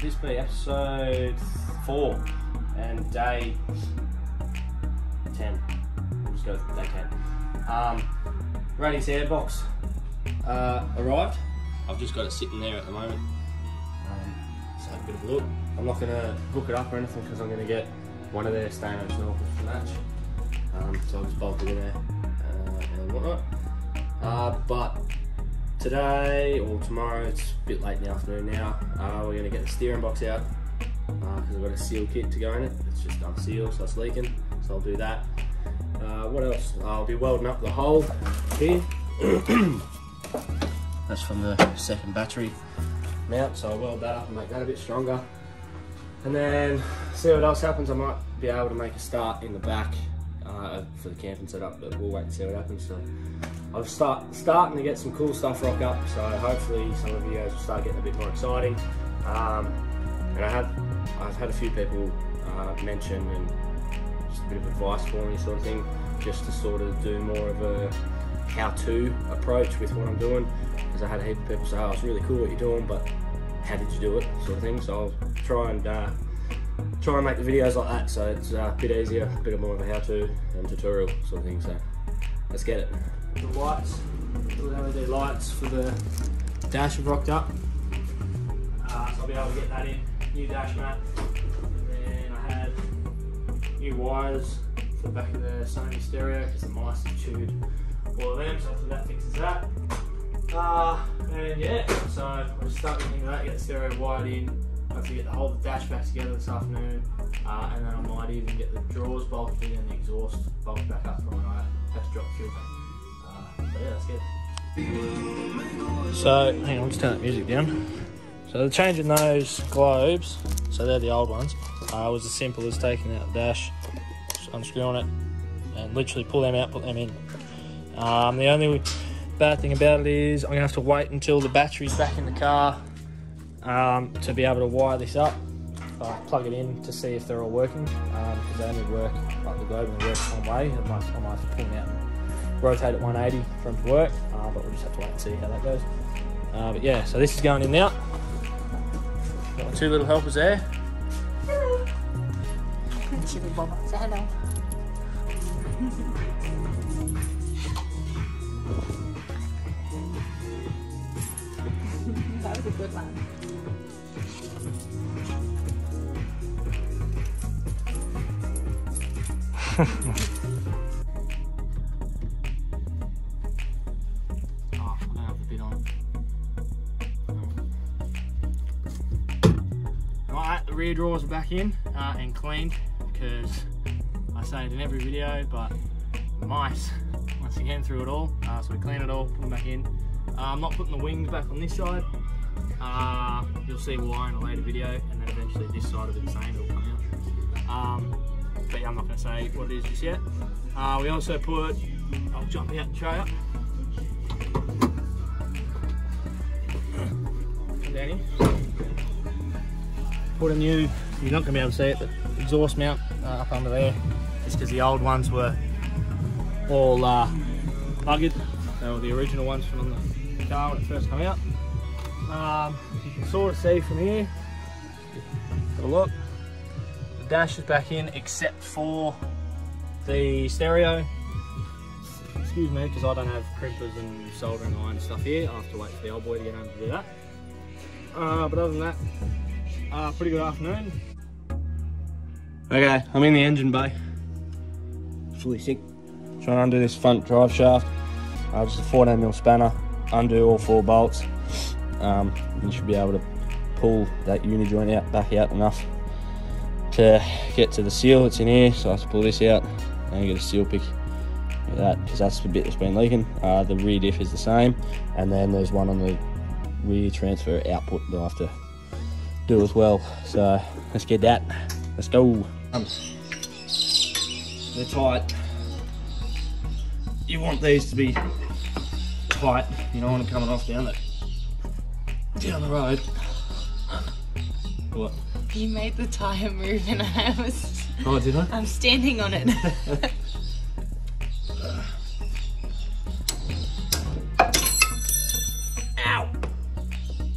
would this be? Episode 4 and day 10. We'll just go with day 10. Ratty's airbox arrived. I've just got it sitting there at the moment. So have a bit of a look. I'm not going to hook it up or anything because I'm going to get one of their Stano snorkels to match. So I'll just bolt it in there and whatnot. But today or tomorrow, it's a bit late in the afternoon now, we're going to get the steering box out because I've got a seal kit to go in it. It's just unsealed, so it's leaking, so I'll do that. What else? I'll be welding up the hole here. That's from the second battery mount, so I'll weld that up and make that a bit stronger. And then see what else happens. I might be able to make a start in the back for the camping setup, but we'll wait and see what happens. So I'm starting to get some cool stuff rock up, so hopefully some of the videos will start getting a bit more exciting. And I've had a few people mention and just a bit of advice for me, sort of thing, just to sort of do more of a how-to approach with what I'm doing, because I had a heap of people say, oh, it's really cool what you're doing, but how did you do it, sort of thing. So I'll try and make the videos like that, so it's a bit easier, a bit more of a how-to and tutorial sort of thing. So let's get it. The lights, the LED lights for the dash have rocked up, so I'll be able to get that in. New dash mat, and then I had new wires for the back of the Sony stereo because the mice have chewed all of them, so hopefully that fixes that. And yeah, so I'll just start looking at that, get the stereo wired in, hopefully get the whole dash back together this afternoon, and then I might even get the drawers bolted in and the exhaust bolted back up from when I had to drop the fuel tank. So yeah, that's good. So, hang on, just turn that music down. So the change in those globes, so they're the old ones, was as simple as taking out the dash, just unscrewing it, and literally pull them out, put them in. The only bad thing about it is I'm going to have to wait until the battery's back in the car to be able to wire this up. Plug it in to see if they're all working, because they only work, like the globe only works one way. I might have to pull them out and rotate at 180 for them to work, but we'll just have to wait and see how that goes. But yeah, so this is going in now. Got my 2 little helpers there. Hello. Chili Bob, say hello. That was a good one. Oh, I don't have the bit on. Right, the rear drawers are back in and cleaned, because I say it in every video, but the mice once again threw it all. So we clean it all, put them back in. I'm not putting the wings back on this side. You'll see why in a later video, and then eventually this side of it the same, it'll come out. But yeah, I'm not going to say what it is just yet. We also put, I'll jump out and show you. Come down here. Put a new, you're not going to be able to see it, but exhaust mount up under there, just because the old ones were all buggered. They were the original ones from the car when it first came out. You can sort of see from here, have a look, the dash is back in except for the stereo. Excuse me, because I don't have crimpers and soldering iron and stuff here. I'll have to wait for the old boy to get home to do that. But other than that, pretty good afternoon. Okay, I'm in the engine bay, fully sick. Trying to undo this front drive shaft. Just a 14mm spanner, undo all 4 bolts. You should be able to pull that uni joint out, back out enough to get to the seal that's in here. So I have to pull this out and get a seal pick with that, because that's the bit that's been leaking. The rear diff is the same, and then there's one on the rear transfer output that I have to do as well. So let's get that. Let's go. They're tight. You want these to be tight. You don't want them coming off down the road. What? You made the tyre move and I was... Oh, did I? I'm standing on it. Ow!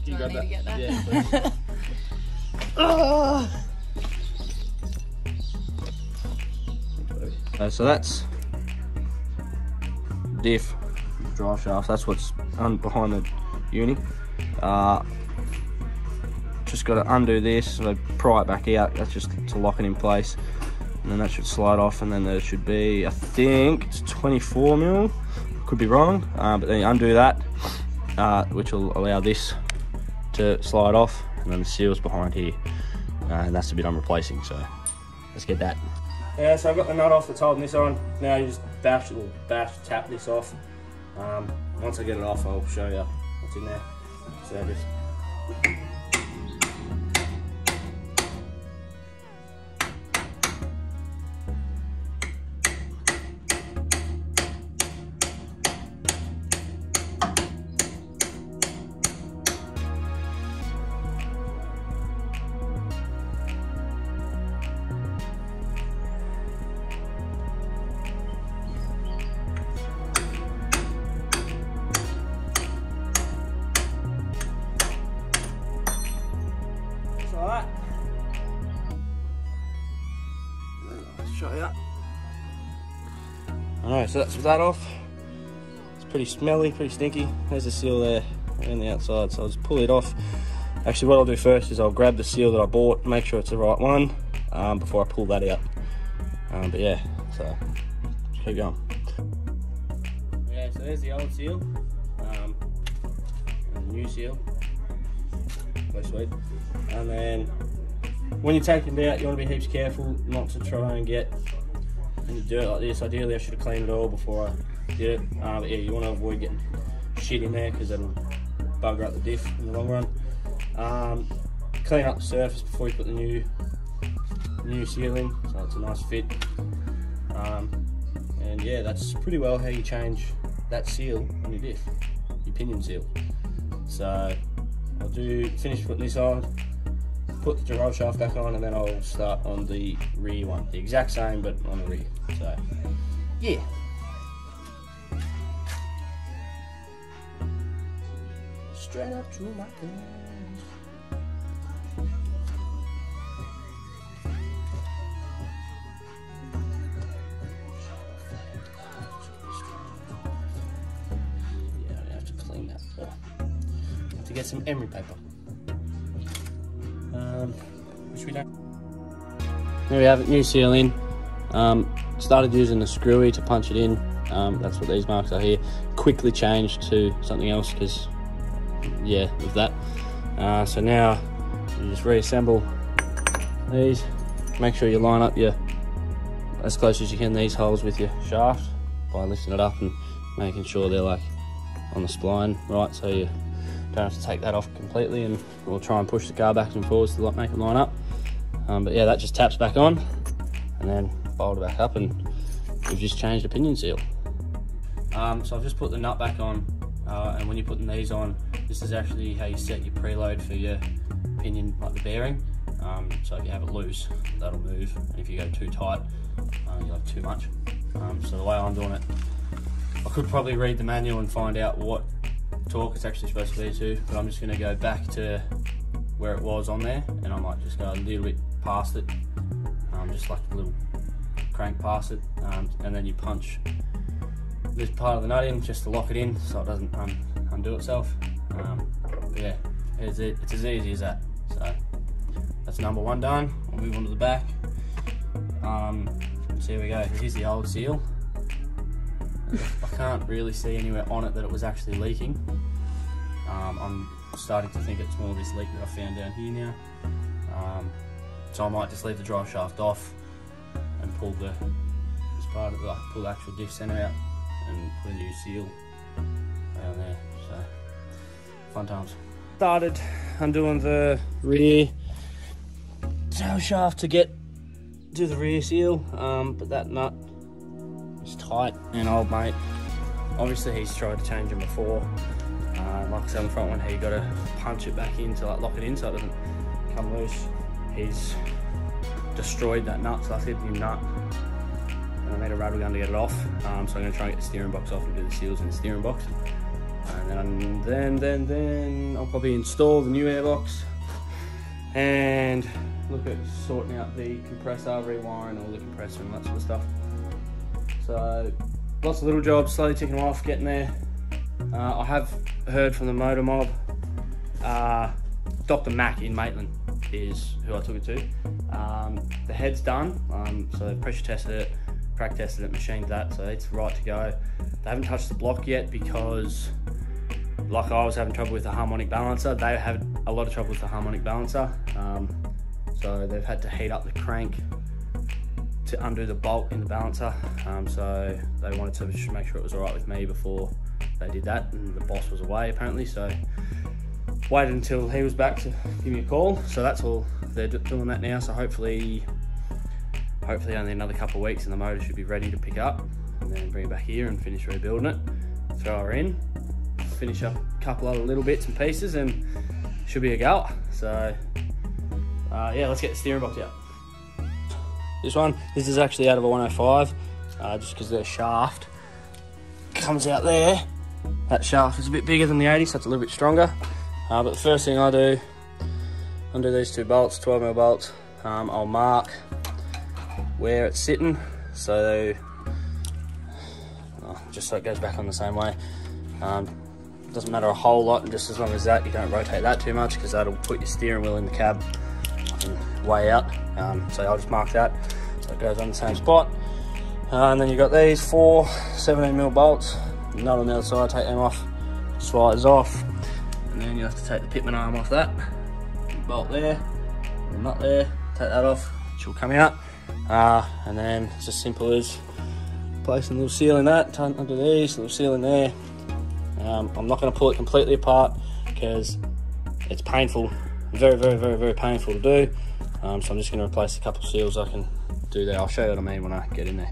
Do I need to get that? Yeah, So that's diff, drive shaft. That's what's behind the uni. Just got to undo this, so pry it back out. That's just to lock it in place, and then that should slide off. And then there should be, I think it's 24 mil. Could be wrong, but then you undo that, which will allow this to slide off, and then the seal's behind here, and that's the bit I'm replacing. So let's get that. Yeah, so I've got the nut off that's holding this on. Now you just tap this off. Once I get it off, I'll show you what's in there. So just like that. Let's show you. Alright, so that's that off. It's pretty smelly, pretty stinky. There's the seal there around the outside, so I'll just pull it off. Actually, what I'll do first is I'll grab the seal that I bought, make sure it's the right one, before I pull that out. But yeah, so just keep going. Yeah, so there's the old seal, and the new seal. Very sweet. And then when you're taking it out, you want to be heaps careful not to try and get any dirt like this. Ideally, I should have cleaned it all before I did it. But yeah, you want to avoid getting shit in there because that'll bugger up the diff in the long run. Clean up the surface before you put the new seal in, so it's a nice fit. And yeah, that's pretty well how you change that seal on your diff, your pinion seal. So I'll finish putting this on, put the drive shaft back on, and then I'll start on the rear one. The exact same, but on the rear. So yeah. Straight up to my guns. To get some emery paper, which we don't. There we have it, new seal in. Started using the screwy to punch it in. That's what these marks are here. Quickly changed to something else because, yeah, with that. So now you just reassemble these. Make sure you line up as close as you can these holes with your shaft by lifting it up and making sure they're like on the spline, right? So you don't have to take that off completely, and we'll try and push the car back and forwards to make it line up. But yeah, that just taps back on and then bolt it back up, and we've just changed the pinion seal. So I've just put the nut back on, and when you're putting these on, this is actually how you set your preload for your pinion, like the bearing. So if you have it loose, that'll move, and if you go too tight, you'll have too much. So the way I'm doing it, I could probably read the manual and find out what torque it's actually supposed to be to, but I'm just going to go back to where it was on there, and I might just go a little bit past it, just like a little crank past it, and then you punch this part of the nut in just to lock it in so it doesn't undo itself. Yeah, it's as easy as that. So that's number one done. We'll move on to the back. So here we go. Here's the old seal. I can't really see anywhere on it that it was actually leaking. I'm starting to think it's more this leak that I found down here now. So I might just leave the drive shaft off and pull the actual diff center out and put a new seal down there. So fun times. Started undoing the rear tail shaft to get to the rear seal, but that nut is tight, and old mate, obviously he's tried to change them before. Like I said on the front one, he got to punch it back in to like lock it in so it doesn't come loose. He's destroyed that nut, so I said new nut, and I made a rattle gun to get it off. So I'm going to try and get the steering box off and do the seals in the steering box, and then I'll probably install the new airbox, and look at sorting out the compressor, rewiring all the compressor and that sort of stuff. So lots of little jobs, slowly ticking off, getting there. I have heard from the motor mob. Dr. Mac in Maitland is who I took it to. The head's done, so they've pressure tested it, crack tested it, machined that, so it's right to go. They haven't touched the block yet because, like I was having trouble with the harmonic balancer, they had a lot of trouble with the harmonic balancer. So they've had to heat up the crank to undo the bolt in the balancer. So they wanted to just make sure it was all right with me before they did that, and the boss was away apparently, so waited until he was back to give me a call. So that's all, they're doing that now, so hopefully only another couple of weeks and the motor should be ready to pick up, and then bring it back here and finish rebuilding it, throw her in, finish up a couple other little bits and pieces, and should be a go. So yeah, let's get the steering box out. This is actually out of a 105, just because their shaft comes out there. That shaft is a bit bigger than the 80, so it's a little bit stronger. But the first thing I do, undo these two bolts, 12mm bolts. I'll mark where it's sitting, so just so it goes back on the same way. Doesn't matter a whole lot, just as long as that you don't rotate that too much, because that'll put your steering wheel in the cab and way out. So I'll just mark that so it goes on the same spot. And then you've got these 4 17mm bolts, none on the other side, take them off, sliders off, and then you have to take the pitman arm off that, bolt there, nut there, take that off, which will come out. And then it's as simple as placing a little seal in that, under these, a little seal in there. I'm not going to pull it completely apart because it's painful, very painful to do. So I'm just going to replace a couple of seals I can do there. I'll show you what I mean when I get in there.